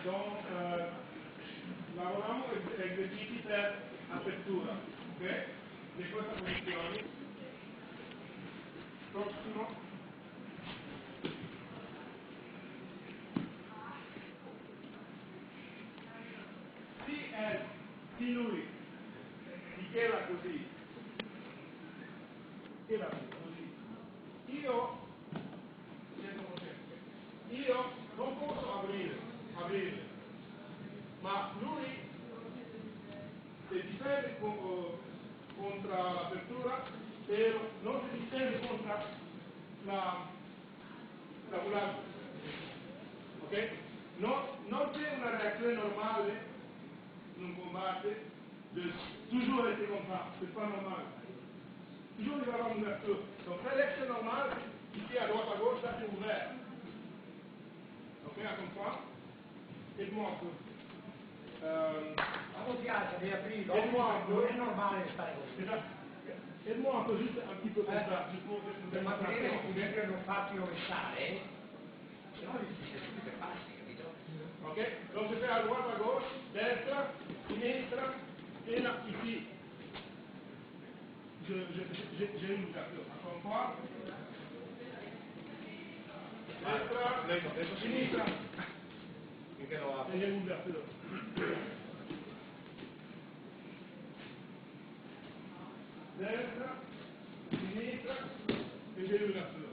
Donc, lavoriamo esercizi per apertura, ok? Di questa posizione. Prossimo. Sì, lui si chiama così. Chiama così. Io non posso aprirle, ma lui si difende contro l'apertura, però non si difende contro la volata. Ok? Non c'è una reazione normale in un combatto de toujours être comme ça, c'est pas normal. Toujours il va y avoir une ouverture. Donc c'est normal, ici à droite à gauche, ça c'est ouvert. Ok, on comprend? Aide-moi un peu. A voi piace di aprire, Aide-moi un peu. non è normale stare così. Aide-moi un peu, juste un petit peu comme ça. Per mantenere l'equilibrio e non farti rovesciare, se no siete tutti per passi, capito? Ok? Donc je fais à droite, à gauche, destra, sinistra, et là, ici. J'ai une ouverture. Encore une fois. Destra, sinistra. Finché lo apro. E j'ai une ouverture. Destra, sinistra, e j'ai une ouverture.